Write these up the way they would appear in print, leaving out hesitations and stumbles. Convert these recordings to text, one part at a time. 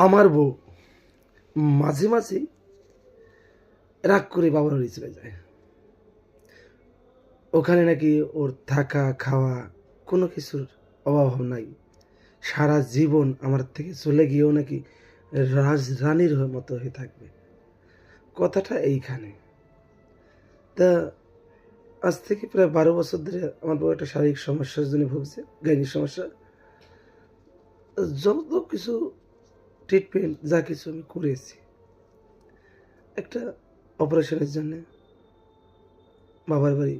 আমার বউ মাঝে মাঝে রাগ করে বাবার বাড়ি চলে যায়। ওখানে নাকি ওর থাকা খাওয়া কোনো কিছুর অভাব নাই। সারা জীবন আমার থেকে চলে গিয়েও নাকি রাজরানীর মতো হয়ে থাকবে। কথাটা এইখানে। তা আজ থেকে প্রায় 12 বছর ধরে আমার বউ একটা শারীরিক সমস্যার জন্য ভুগছে, গাইনিক সমস্যা। যত কিছু ট্রিটমেন্ট যা কিছু আমি করেছি, একটা অপারেশনের জন্য বাবার বাড়ি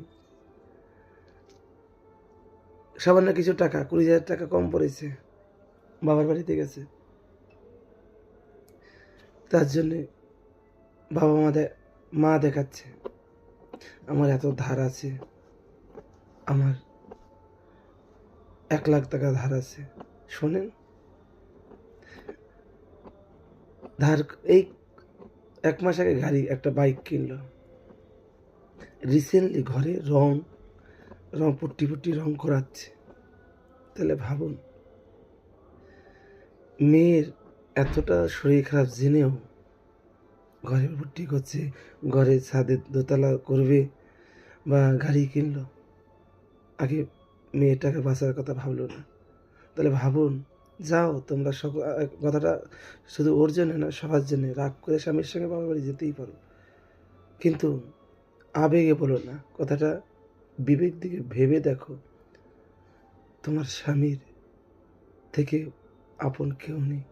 সামান্য কিছু টাকা, 20,000 টাকা কম পড়েছে, বাবার বাড়িতে গেছে। তার জন্যে বাবা মা দেখাচ্ছে আমার এত ধার আছে, আমার 1 লাখ টাকা ধার আছে। শোনেন, ধার এই 1 মাস আগে একটা বাইক কিনলো। রিসেন্টলি ঘরে রং পুট্টি রং করাচ্ছে। তাহলে ভাবুন, মেয়ের এতটা শরীর খারাপ জেনেও ঘরে পুট্টি করছে, ঘরে ছাদে দোতলা করবে বা গাড়ি কিনলো। আগে মেয়েটাকে বাঁচার কথা ভাবলো না। তাহলে ভাবুন, যাও তোমরা কথাটা শুধু ওর জন্য না, সবার জন্য রাগ করে স্বামীর সঙ্গে বাবার বাড়ি যেতেই পারো, কিন্তু আবেগে বলো না কথাটা। বিবেক দিকে ভেবে দেখো, তোমার স্বামীর থেকে আপন কেউ নেই।